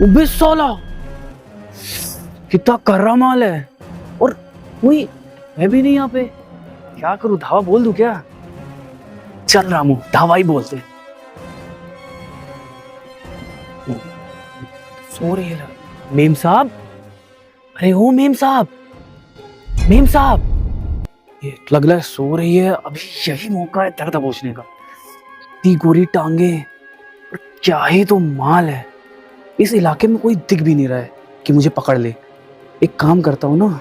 Ube साला कितना कर्रा माल है। और कोई है भी नहीं यहाँ पे। क्या करूं, धावा बोल दूं क्या? चल रामू, धावा ही बोलते। सो रही है मेम साहब। अरे ओ मेम साहब, मेम साहब, ये लग रहा है सो रही है। अभी यही मौका है दर्द दबोचने का। इतनी गोरी टांगे और क्या ही तो माल है। इस इलाके में कोई दिख भी नहीं रहा है कि मुझे पकड़ ले। एक काम करता हूँ ना,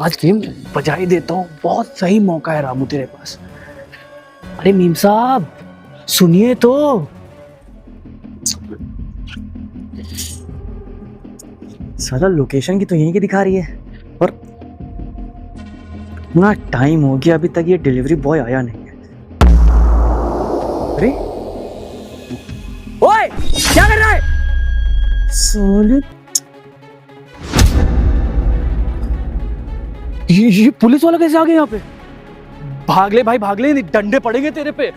आज गेम बजा ही देता हूँ। बहुत सही मौका है रामू तेरे पास। अरे मीम साहब सुनिए तो। साला लोकेशन की तो यहीं की दिखा रही है और ना टाइम हो गया, अभी तक ये डिलीवरी बॉय आया नहीं है। अरे ओए, क्या कर रहा है? साले ये पुलिस वाला कैसे आ गया यहाँ पे? भाग ले भाई, भाग ले, डंडे पड़ेंगे तेरे पे।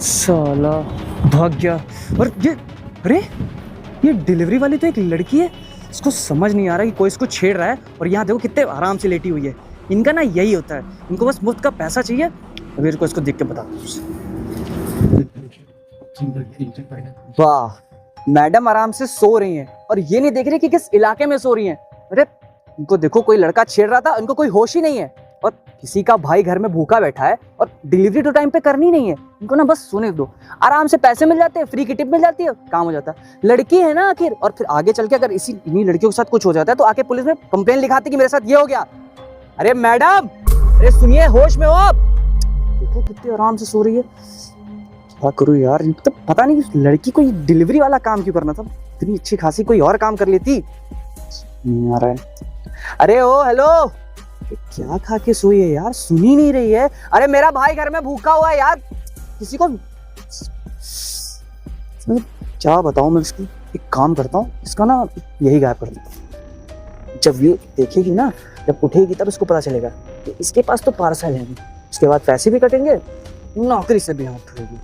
साला भाग गया। और ये अरे ये डिलीवरी वाली तो एक लड़की है। इसको समझ नहीं आ रहा कि कोई इसको छेड़ रहा है और यहाँ देखो कितने आराम से लेटी हुई है। इनका ना यही होता है, इनको बस मुफ्त का पैसा चाहिए। अभी इसको देख के बता। वाह, मैडम आराम से सो रही हैं और ये नहीं देख रही कि किस इलाके में सो रही हैं। अरे इनको देखो, कोई लड़का छेड़ रहा था, इनको कोई होश ही नहीं है। और किसी का भाई घर में भूखा बैठा है और डिलीवरी तो टाइम पे करनी नहीं है। इनको ना बस सोने दो, आराम से पैसे मिल जाते हैं, फ्री की टिप मिल जाती है, काम हो जाता है। लड़की है ना आखिर। और फिर आगे चल के अगर इन्हीं लड़कियों के साथ कुछ हो जाता है तो आके पुलिस में कंप्लेन लिखाती कि मेरे साथ ये हो गया। अरे मैडम, अरे सुनिए, होश में हो आप? देखो कितनी आराम से सो रही है। क्या करूं यार, तो पता नहीं इस लड़की को ये डिलीवरी वाला काम क्यों करना था। इतनी अच्छी खासी कोई और काम कर लेती। नहीं आ रहा है। अरे ओ हेलो, क्या खा के सोई है यार, सुन ही नहीं रही है। अरे मेरा भाई घर में भूखा हुआ है यार, किसी को क्या बताऊं मैं इसको। एक काम करता हूँ, इसका ना यही गायब कर दूं। जब ये देखेगी ना, जब उठेगी तब इसको पता चलेगा कि इसके पास तो पार्सल है। उसके बाद पैसे भी कटेंगे, नौकरी से भी हाथ धोएगी।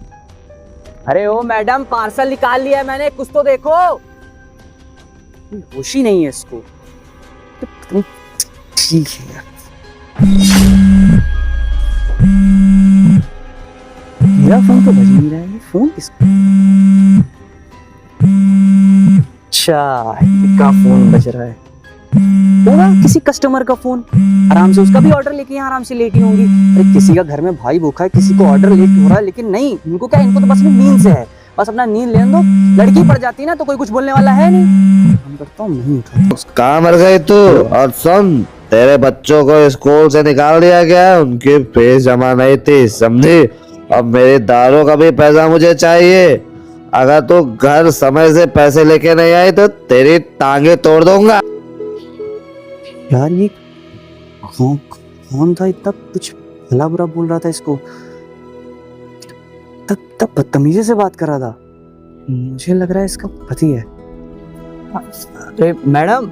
अरे ओ मैडम, पार्सल निकाल लिया है मैंने, कुछ तो देखो। होश ही नहीं है इसको। तो ठीक है यार, मेरा फोन तो बज नहीं रहा है। फोन किसका? अच्छा, का फोन बज रहा है। होगा किसी कस्टमर का फोन। आराम से उसका भी ऑर्डर लेके यहाँ आराम से लेटी होंगी। अरे किसी का घर में भाई भूखा है, किसी को ऑर्डर लेट हो रहा है, लेकिन नहीं, इनको क्या, इनको तो बस नींद से है। बस अपना नींद लेने दो। लड़की पड़ जाती ना तो कोई कुछ बोलने वाला है नहीं। काम करता हूँ, नहीं उठाता। कहाँ मर गई तू? और सुन, तेरे बच्चों को स्कूल से निकाल दिया गया, उनकी फीस जमा नहीं थी, समझी? अब मेरी दारू का भी पैसा मुझे चाहिए। अगर तू घर समय से पैसे लेके नहीं आई तो तेरी टांगे तोड़ दूंगा। यार ये कौन था इतना कुछ भला बुरा बोल रहा था इसको? तब बदतमीजी से बात कर रहा था। मुझे लग रहा है इसका पति है। अरे मैडम,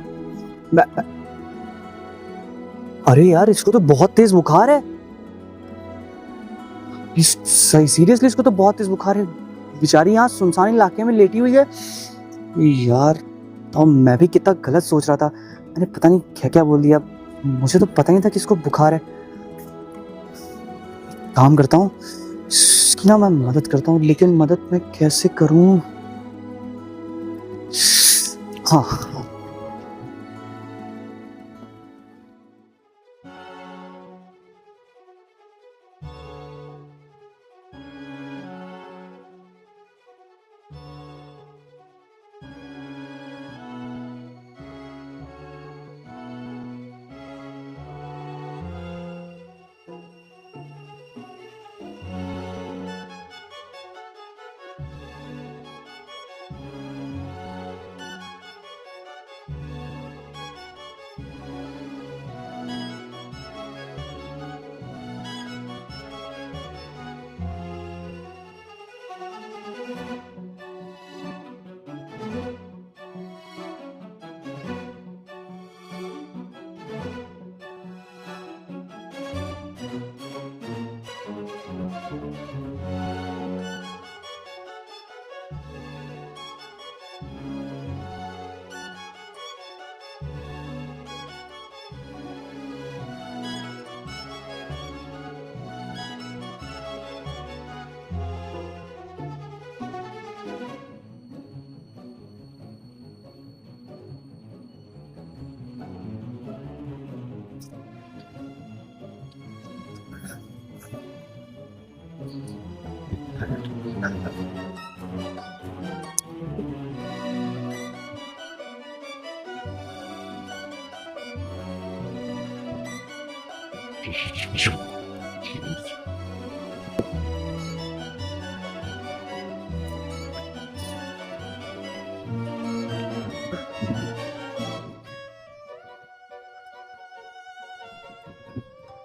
अरे यार इसको तो बहुत तेज बुखार है। सीरियसली इसको तो बहुत तेज बुखार है। बेचारी यहाँ सुनसान इलाके में लेटी हुई है यार। तो मैं भी कितना गलत सोच रहा था, मैंने पता नहीं क्या क्या बोल दिया। मुझे तो पता नहीं था कि इसको बुखार है। काम करता हूँ, इसकी ना मैं मदद करता हूँ, लेकिन मदद मैं कैसे करूँ? हाँ,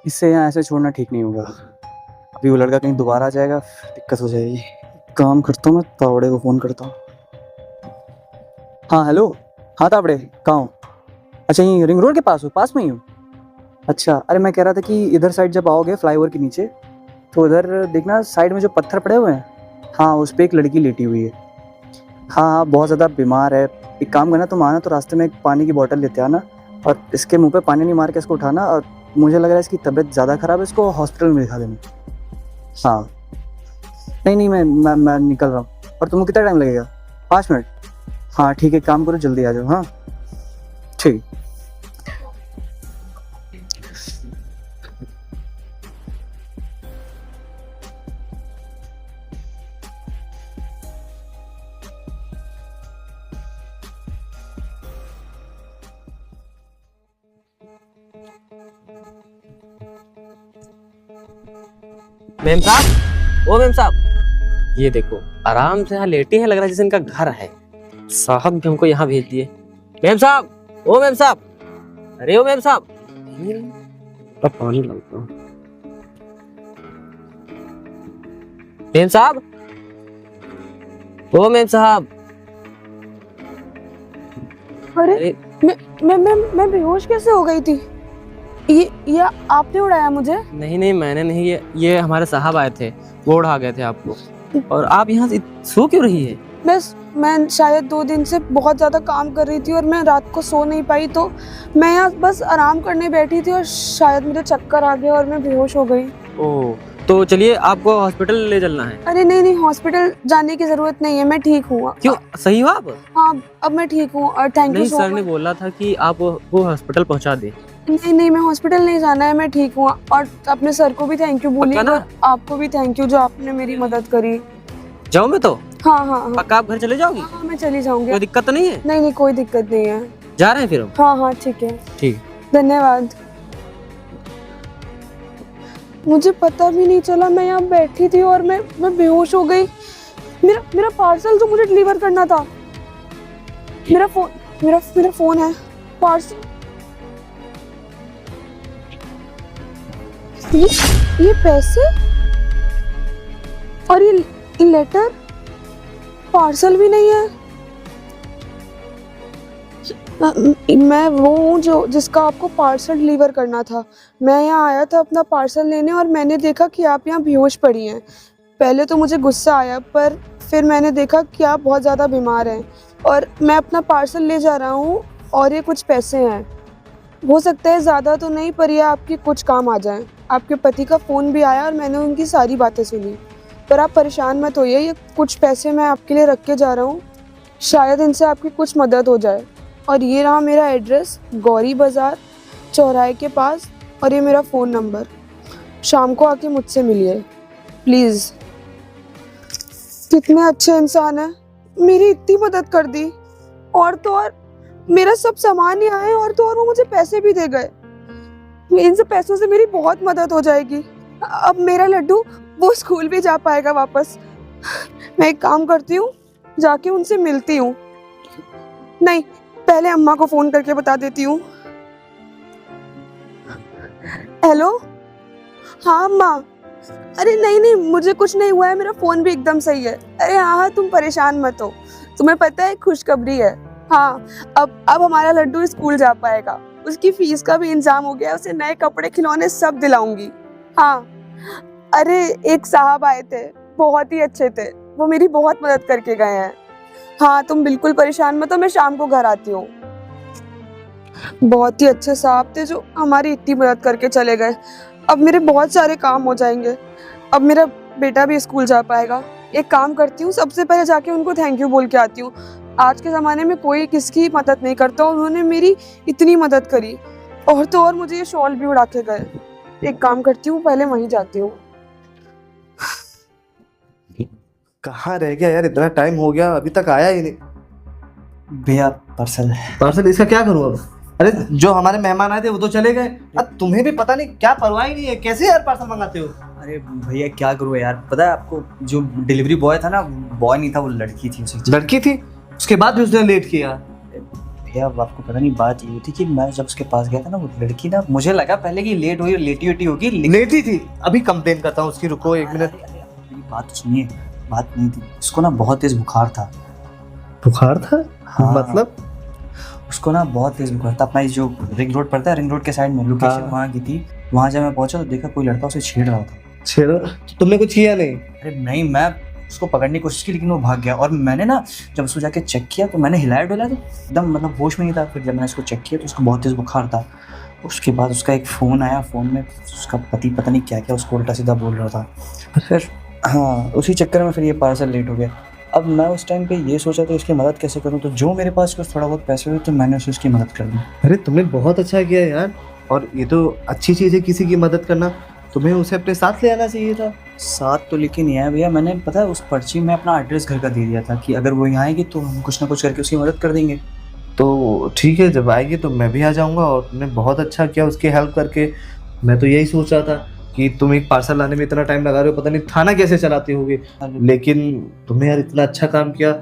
इससे यहाँ ऐसे छोड़ना ठीक नहीं होगा। अभी वो लड़का कहीं दोबारा आ जाएगा, फिर दिक्कत हो जाएगी। काम करता हूँ, मैं तावड़े को फ़ोन करता हूँ। हाँ हेलो, हाँ तावड़े, कहाँ हो? अच्छा यहीं रिंग रोड के पास हो? पास में ही हूँ। अच्छा, अरे मैं कह रहा था कि इधर साइड जब आओगे फ्लाईओवर के नीचे, तो उधर देखना साइड में जो पत्थर पड़े हुए हैं, हाँ उस पर एक लड़की लेटी हुई है। हाँ हाँ, बहुत ज़्यादा बीमार है। एक काम करना, तुम आना तो रास्ते में एक पानी की बोतल लेते आना, और इसके मुंह पे पानी नहीं मार के इसको उठाना, और मुझे लग रहा है इसकी तबीयत ज़्यादा ख़राब है, इसको हॉस्पिटल में दिखा देना। हाँ नहीं नहीं, मैं निकल रहा हूँ। और तुमको कितना टाइम लगेगा? 5 मिनट? हाँ ठीक है, काम करो जल्दी आ जाओ। हाँ ठीक। मेम साहब, ओ मेम साहब, ये देखो आराम से यहाँ लेटे हैं, लग रहा है जैसे इनका घर है। साहब भी हमको यहाँ भेज दिए। मेम साहब, ओ मेम साहब, अरे ओ मेम साहब, पानी लाता हूँ। मेम साहब, ओ मेम साहब। अरे मैं बेहोश कैसे हो गई थी? ये आपने उड़ाया मुझे? नहीं नहीं, मैंने नहीं, ये हमारे साहब आए थे, वो उड़ा गए थे आपको। और आप यहाँ से सो क्यों रही है? बस मैं शायद 2 दिन से बहुत ज़्यादा काम कर रही थी और मैं रात को सो नहीं पाई, तो मैं यहाँ बस आराम करने बैठी थी और शायद मुझे चक्कर आ गया और मैं बेहोश हो गई। ओह, तो चलिए आपको हॉस्पिटल ले चलना है। अरे नहीं नहीं, हॉस्पिटल जाने की ज़रूरत नहीं है, मैं ठीक हूँ। क्यों, सही हो आप? हाँ अब मैं ठीक हूँ और थैंक यू नहीं, सो सर ने मच। बोला था कि आप वो हॉस्पिटल पहुंचा दे। नहीं नहीं, मैं हॉस्पिटल नहीं जाना है, मैं ठीक हूँ। और अपने सर को भी थैंक यू बोलिए, पक्का ना? और आपको भी थैंक यू जो आपने मेरी मदद करी। जाऊं मैं तो? हाँ हाँ हाँ पक्का आप घर चले जाओगी? हाँ, मैं चली जाऊंगी। कोई दिक्कत तो नहीं है? नहीं नहीं, कोई दिक्कत नहीं है। जा रहे हैं फिर हम? हाँ हाँ ठीक है, ठीक। धन्यवाद। मुझे पता भी नहीं चला, मैं यहाँ बैठी थी और मैं बेहोश हो गई। मेरा पार्सल जो मुझे डिलीवर करना था, मेरा फोन है, पार्सल। ये पैसे और ये लेटर, पार्सल भी नहीं है। मैं वो हूँ जिसका आपको पार्सल डिलीवर करना था। मैं यहाँ आया था अपना पार्सल लेने और मैंने देखा कि आप यहाँ बेहोश पड़ी हैं। पहले तो मुझे गुस्सा आया, पर फिर मैंने देखा कि आप बहुत ज़्यादा बीमार हैं और मैं अपना पार्सल ले जा रहा हूँ और ये कुछ पैसे हैं। हो सकता है ज़्यादा तो नहीं, पर ये आपके कुछ काम आ जाएं। आपके पति का फ़ोन भी आया और मैंने उनकी सारी बातें सुनी। पर आप परेशान मत होइए, ये कुछ पैसे मैं आपके लिए रख के जा रहा हूँ, शायद इनसे आपकी कुछ मदद हो जाए। और ये रहा मेरा एड्रेस, गौरी बाज़ार चौराहे के पास, और ये मेरा फ़ोन नंबर। शाम को आके मुझसे मिलिए प्लीज़। कितने अच्छे इंसान हैं, मेरी इतनी मदद कर दी, और तो और मेरा सब सामान ही आए, और तो और वो मुझे पैसे भी दे गए। इन सब पैसों से मेरी बहुत मदद हो जाएगी। अब मेरा लड्डू वो स्कूल भी जा पाएगा वापस। मैं एक काम करती हूँ, जाके उनसे मिलती हूँ। नहीं, पहले अम्मा को फोन करके बता देती हूँ। हेलो, हाँ अम्मा। अरे नहीं नहीं, मुझे कुछ नहीं हुआ है, मेरा फोन भी एकदम सही है। अरे हाँ हाँ, तुम परेशान मत हो। तुम्हें पता है खुशखबरी है, हाँ अब हमारा लड्डू स्कूल जा पाएगा। उसकी फीस का भी इंतजाम हो गया, उसे नए कपड़े खिलौने सब दिलाऊंगी। हाँ, अरे एक साहब आए थे, बहुत ही अच्छे थे, वो मेरी बहुत मदद करके गए हैं। हाँ तुम बिल्कुल परेशान मत हो, मैं शाम को घर आती हूँ। बहुत ही अच्छे साहब थे जो हमारी इतनी मदद करके चले गए। अब मेरे बहुत सारे काम हो जाएंगे, अब मेरा बेटा भी स्कूल जा पाएगा। एक काम करती हूँ, सबसे पहले जाके उनको थैंक यू बोल के आती हूँ। आज के ज़माने में कोई किसकी मदद नहीं करता, उन्होंने मेरी इतनी मदद करी, और तो और मुझे ये शॉल भी उड़ा के गए। एक काम करती हूँ, पहले वहीं जाती हूँ। कहाँ रह गया यार, इतना टाइम हो गया अभी तक आया ही नहीं। भैया पार्सल। पार्सल इसका क्या करूँ अब? अरे जो हमारे मेहमान आए थे वो तो चले गए, अब तुम्हें भी पता नहीं क्या परवाह ही नहीं है, कैसे यार पार्सल मंगाते हो? अरे भैया क्या करूँ यार, पता है आपको जो डिलीवरी बॉय था ना, बॉय नहीं था, वो लड़की थी। उसे लड़की थी, उसके बाद भी उसने लेट किया। भैया अब आपको पता नहीं, बात ये थी कि मैं जब उसके पास गया था ना, वो लड़की ना, मुझे लगा पहले कि लेट हुई, लेटी वेटी होगी, लेकिन लेटी थी। अभी कंप्लेन करता हूँ उसकी, रुको 1 मिनट। मेरी बात तो सुनिए, बात नहीं थी, उसको ना बहुत तेज बुखार था। बुखार था? हाँ। मतलब? उसको ना बहुत तेज बुखार था। अपना ये जो रिंग रोड पड़ता है, रिंग रोड के साइड में लोकेशन हाँ। वहाँ की थी। वहाँ जब मैं पहुंचा तो देखा कोई लड़का उसे छेड़ रहा था। छेड़ो? तुमने कुछ किया नहीं? अरे नहीं, मैं उसको पकड़ने की कोशिश की लेकिन वो भाग गया। और मैंने ना जब उसको जाके चेक किया तो मैंने हिलाया डुलाया तो एकदम मतलब होश में नहीं था। फिर जब मैंने उसको चेक किया तो उसको बहुत तेज बुखार था। उसके बाद उसका एक फ़ोन आया, फ़ोन में उसका पति पता नहीं क्या क्या उसको उल्टा सीधा बोल रहा था। फिर हाँ, उसी चक्कर में फिर ये पार्सल लेट हो गया। अब मैं उस टाइम पे ये सोचा तो इसकी मदद कैसे करूँ, तो जो मेरे पास कुछ थोड़ा बहुत पैसे हुए तो मैंने उसकी मदद कर दी। अरे तुमने बहुत अच्छा किया यार, और ये तो अच्छी चीज़ है किसी की मदद करना। तुम्हें उसे अपने साथ ले आना चाहिए था। साथ तो लेके नहीं आया भैया, मैंने पता है उस पर्ची में अपना एड्रेस घर का दे दिया था कि अगर वो यहाँ आएगी तो हम कुछ ना कुछ करके उसकी मदद कर देंगे। तो ठीक है, जब आएगी तो मैं भी आ जाऊंगा। और तुमने बहुत अच्छा किया उसकी हेल्प करके। मैं तो यही सोच रहा था कि तुम एक पार्सल लाने में इतना टाइम लगा रहे हो, पता नहीं थाना कैसे चलाते होगे, लेकिन तुमने यार इतना अच्छा काम किया,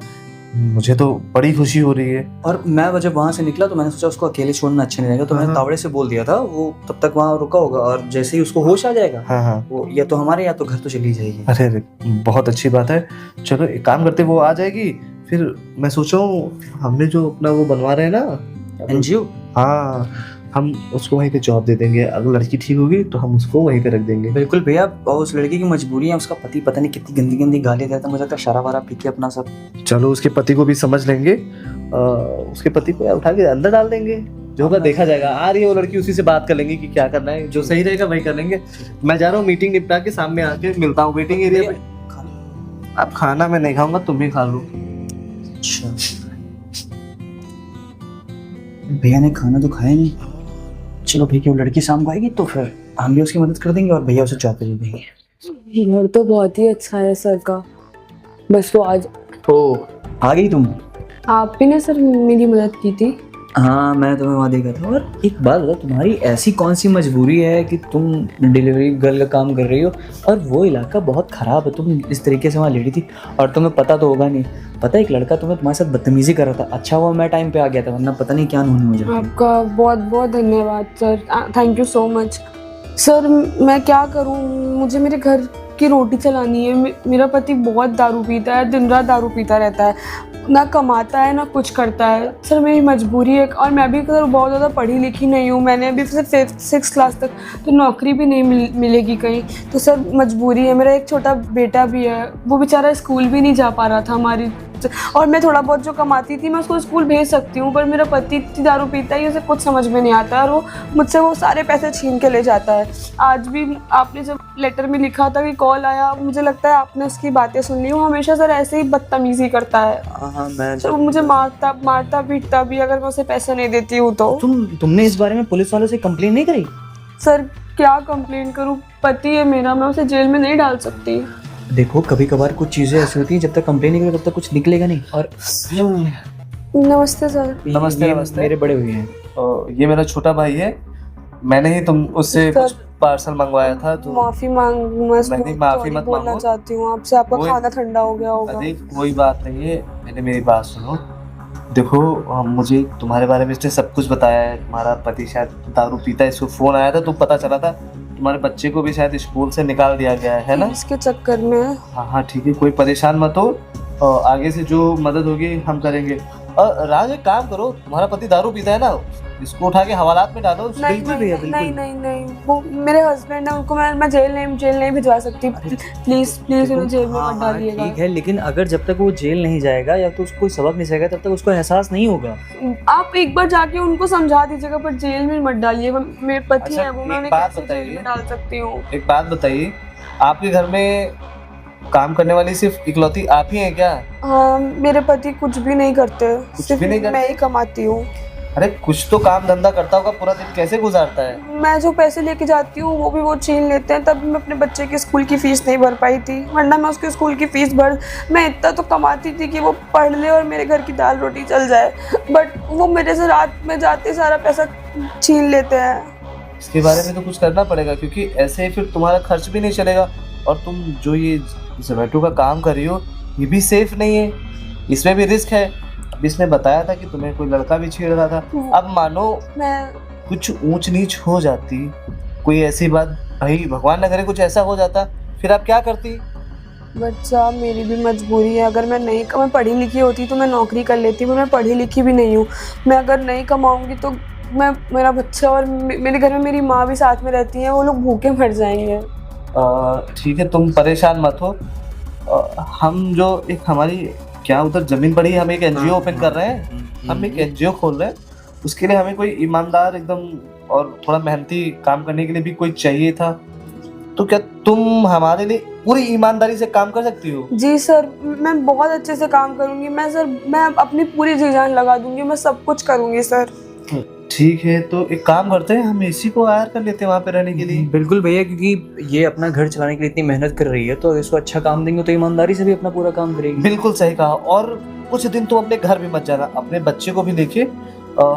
मुझे तो बड़ी खुशी हो रही है। और मैं जब वहाँ से निकला तो मैंने सोचा उसको अकेले छोड़ना अच्छा नहीं रहेगा, तो मैंने हाँ। तावड़े से बोल दिया था वो तब तक वहाँ रुका होगा, और जैसे ही उसको होश आ जाएगा हाँ हाँ। वो या तो हमारे या तो घर तो चली जाएगी। अरे अरे, बहुत अच्छी बात है। चलो एक काम करते, वो आ जाएगी फिर मैं सोचा हूँ हमने जो अपना वो बनवा रहे हैं ना एनजीओ, हाँ, हम उसको वहीं पे जॉब दे देंगे। अगर लड़की ठीक होगी तो हम उसको वहीं पे रख देंगे। बिल्कुल भैया। और उस लड़की की मजबूरी है, उसका पति पता नहीं कितनी गंदी गंदी गाली देता है, मुझे लगता है शराब वारा पी के अपना सब। चलो उसके पति को भी समझ लेंगे, उसके पति को उठा के अंदर डाल देंगे, जो होगा देखा जाएगा। आ रही है वो लड़की, उसी से बात कर लेंगे कि क्या करना है, जो सही रहेगा वही कर लेंगे। मैं जा रहा हूँ मीटिंग निपटा के, सामने आके मिलता हूँ वेटिंग एरिया पे। अब खाना मैं नहीं खाऊंगा, तुम भी खा लो। अच्छा भैया ने खाना तो खाया नहीं। चलो भैया, वो लड़की शाम को आएगी तो फिर हम भी उसकी मदद कर देंगे और भैया उसे जॉब पे दे देंगे। घर तो बहुत ही अच्छा है सर का, बस वो आज ओ आ गई तुम? आप ही ने सर मेरी मदद की थी। हाँ, मैं तुम्हें वहाँ देखा था। और एक बात बताओ, तुम्हारी ऐसी कौन सी मजबूरी है कि तुम डिलीवरी गर्ल का काम कर रही हो, और वो इलाका बहुत ख़राब है, तुम इस तरीके से वहाँ लेटी थी, और तुम्हें पता तो होगा नहीं, पता है एक लड़का तुम्हारे साथ बदतमीजी कर रहा था। अच्छा हुआ मैं टाइम पे आ गया था, वरना पता नहीं क्या नून हो जाता। आपका बहुत बहुत धन्यवाद sir, thank you so much sir. मैं क्या करूं, मुझे मेरे घर की रोटी चलानी है। मेरा पति बहुत दारू पीता है, दिन रात दारू पीता रहता है, ना कमाता है ना कुछ करता है सर, मेरी मजबूरी है। और मैं भी सर बहुत ज़्यादा पढ़ी लिखी नहीं हूँ, मैंने अभी सिर्फ 6th क्लास तक, तो नौकरी भी नहीं मिलेगी कहीं, तो सर मजबूरी है। मेरा एक छोटा बेटा भी है, वो बेचारा स्कूल भी नहीं जा पा रहा था हमारी, और मैं थोड़ा बहुत जो कमाती थी मैं उसको स्कूल भेज सकती हूँ, पर मेरा पति इतनी दारू पीता है, उसे कुछ समझ में नहीं आता, और वो मुझसे वो सारे पैसे छीन के ले जाता है। आज भी आपने जब लेटर में लिखा था कि कॉल आया, मुझे लगता है आपने उसकी बातें सुन ली। वो हमेशा सर ऐसे ही बदतमीजी करता है। हाँ, मैं सर वो मुझे मारता पीटता भी अगर मैं उसे पैसे नहीं देती हूँ तो। तुमने इस बारे में पुलिस वालों से कंप्लेन नहीं करी? सर क्या कंप्लेन करूँ, पति है मेरा, मैं उसे जेल में नहीं डाल सकती। देखो कभी कभार कुछ चीज़ें ऐसी होती हैं, जब तक कंप्लेन नहीं करो तब तक कुछ निकलेगा नहीं। और नमस्ते सर। नमस्ते, ये नमस्ते। मेरे बड़े भैया हैं। ये मेरा छोटा भाई है, मैंने ही तुम उससे सर, कुछ पार्सल मंगवाया था तो माफी मांगू, नहीं, माफी मत बोलना मांगो। चाहती हूँ आपसे, आपका वो- खाना ठंडा हो गया होगा। अरे कोई बात नहीं है, मैंने मेरी बात सुनो। देखो मुझे तुम्हारे बारे में इसने सब कुछ बताया है, तुम्हारा पति शायद दारू पीता है, इसको फोन आया था तो पता चला था तुम्हारे बच्चे को भी शायद स्कूल से निकाल दिया गया है ना। इसके चक्कर में। हाँ हाँ ठीक है, कोई परेशान मत हो, और आगे से जो मदद होगी हम करेंगे। और राज एक काम करो, तुम्हारा पति दारू पीता है ना, इसको उठा के हवालात में डालो। नहीं बिल्कुल भैया, नहीं बिल्कुल। नहीं नहीं, वो मेरे हस्बैंड है, उनको मैं जेल नहीं भिजवा सकती। प्लीज प्लीज उन्हें जेल में हाँ, मत हाँ, डालिएगा। ठीक है, लेकिन अगर जब तक वो जेल नहीं जाएगा या तो उसको कोई सबक नहीं सीखेगा तब तक उसको एहसास नहीं होगा। आप एक बार जाके उनको समझा दीजिएगा, पर जेल में मत डालिएगा। मेरे पति अच्छा, है वो, मैं एक उन्हें बात कैसे जेल बताइए। में डाल सकती हूँ। एक बात बताइए, आपके घर में काम करने वाली सिर्फ इकलौती आप ही हैं क्या? हाँ, मेरे पति कुछ भी नहीं करते, सिर्फ भी नहीं करते? मैं ही कमाती हूँ। अरे कुछ तो काम धंधा करता होगा, पूरा दिन कैसे गुजारता है? मैं जो पैसे लेके जाती हूँ वो भी वो छीन लेते हैं, तभी मैं अपने बच्चे की स्कूल की फीस नहीं भर पाई थी, वरना मैं उसके स्कूल की फीस भर, मैं इतना तो कमाती थी कि वो पढ़ ले और मेरे घर की दाल रोटी चल जाए, बट वो मेरे से रात में जाते सारा पैसा छीन लेते हैं। इसके बारे में तो कुछ करना पड़ेगा, क्योंकि ऐसे फिर तुम्हारा खर्च भी नहीं चलेगा। और तुम जो ये जोमेटो का काम कर रही हो ये भी सेफ नहीं है, इसमें भी रिस्क है। अब इसने बताया था कि तुम्हें कोई लड़का भी छेड़ रहा था। अब मानो मैं कुछ ऊंच नीच हो जाती, कोई ऐसी बात, भाई भगवान न करे कुछ ऐसा हो जाता, फिर आप क्या करती? बच्चा, मेरी भी मजबूरी है, अगर मैं पढ़ी लिखी होती तो मैं नौकरी कर लेती, पर मैं पढ़ी लिखी भी नहीं हूँ। मैं अगर नहीं कमाऊंगी तो मेरा बच्चा और मेरे घर में मेरी माँ भी साथ में रहती हैं, वो लोग भूखे मर जाएंगे। ठीक है, तुम परेशान मत हो। हम जो एक हमारी क्या उधर जमीन पड़ी है, हम एक एनजीओ ओपन कर रहे हैं, हम एक एनजीओ खोल रहे हैं। उसके लिए हमें कोई ईमानदार एकदम और थोड़ा मेहनती काम करने के लिए भी कोई चाहिए था। तो क्या तुम हमारे लिए पूरी ईमानदारी से काम कर सकती हो? जी सर, मैं बहुत अच्छे से काम करूंगी। मैं अपनी पूरी जी जान लगा दूंगी, मैं सब कुछ करूंगी सर। ठीक है, तो एक काम करते हैं, हम इसी को हायर कर लेते हैं वहाँ पे रहने के लिए। बिल्कुल भैया, क्योंकि ये अपना घर चलाने के लिए इतनी मेहनत कर रही है, तो अगर इसको अच्छा काम देंगे तो ईमानदारी से भी अपना पूरा काम करेगी। बिल्कुल सही कहा। और कुछ दिन तुम अपने घर भी मत जाना, अपने बच्चे को भी लेके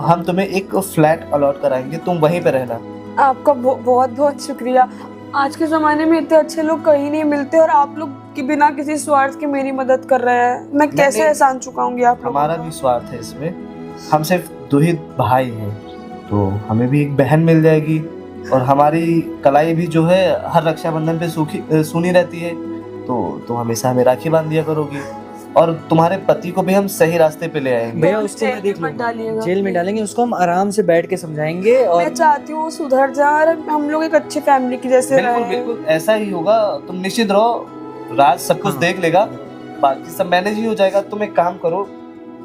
हम तुम्हें एक फ्लैट अलॉट कराएंगे, तुम वहीं पे रहना। आपका बहुत बहुत शुक्रिया। आज के ज़माने में इतने अच्छे लोग कहीं नहीं मिलते, और आप लोग की बिना किसी स्वार्थ के मेरी मदद कर रहे हैं। मैं कैसे एहसान चुकाऊंगी आप लोगों हमारा का? भी स्वार्थ है इसमें। हम सिर्फ 2 ही भाई हैं, तो हमें भी एक बहन मिल जाएगी। और हमारी कलाई भी जो है हर रक्षाबंधन पे सुनी रहती है, तो हमेशा हमें राखी बांध दिया करोगी। और तुम्हारे पति को भी हम सही रास्ते पे ले आएंगे। भैया उसको मैं देख मत डालिएगा। लूंगा, जेल में डालेंगे उसको, हम आराम से बैठ के समझाएंगे। और मैं चाहती हूँ वो सुधर जाए और हम लोग एक अच्छी फैमिली की जैसे बिल्कुल रहें। बिल्कुल ऐसा ही होगा, तुम निश्चित रहो, राज सब कुछ हाँ। देख लेगा, बाकी सब मैनेज ही हो जाएगा। तुम एक काम करो,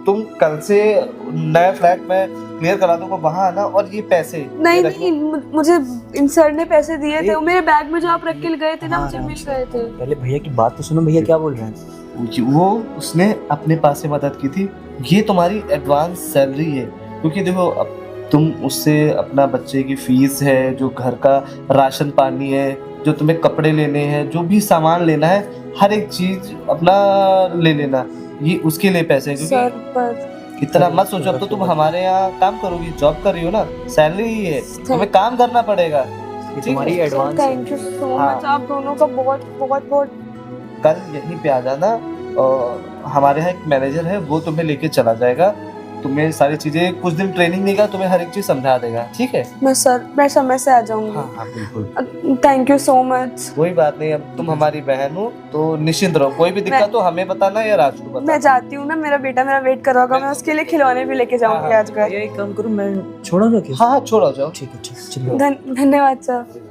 तुम कल से नया फ्लैट में क्लियर करा दूंगा, वहां आना। और ये पैसे नहीं ये रख लो। नहीं, मुझे इन सर ने पैसे दिए थे, वो मेरे बैग में जो आप रख के गए थे ना, हाँ, मुझे हाँ। मिल गए थे। पहले भैया की बात तो सुनो, भैया क्या बोल रहे हैं। वो उसने अपने पास से मदद की थी, ये तुम्हारी एडवांस सैलरी है। क्योंकि देखो, अब तुम उससे अपना बच्चे की फीस है, जो घर का राशन पानी है, जो तुम्हें कपड़े लेने हैं, जो भी सामान लेना है, हर एक चीज अपना ले लेना, ये उसके लिए पैसे हैं। सर क्योंकि पर इतना मत सोचो, अब तो तुम हमारे यहाँ काम करोगी, जॉब कर रही हो ना, सैलरी ही है, तुम्हें काम करना पड़ेगा। ये तुम्हारी एडवांस थैंक यू सो हाँ। मच, आप दोनों का बहुत बहुत बहुत। कल यहीं पे आ जाना, और हमारे यहाँ एक मैनेजर है, वो तुम्हें लेके चला जाएगा, तुम्हें सारी चीजें, कुछ दिन ट्रेनिंग देगा, तुम्हें हर एक चीज समझा देगा। ठीक है? मैं समय से आ हाँ जाऊंगी। हाँ बिल्कुल, थैंक यू सो मच। कोई बात नहीं। अब तुम हमारी बहन हो तो निश्चिंत रहो, कोई भी दिक्कत तो हमें बताना या राज को मैं बताना। जाती हूँ ना, मेरा बेटा मेरा वेट कर रहा होगा, मैं उसके लिए खिलौने भी लेके जाऊंगी हाँ, आज घर। भैया एक काम करो, मैं छोड़ा दो क्या? हाँ हाँ, छोड़ो जाओ। ठीक है, ठीक, चलिए। धन्यवाद सर।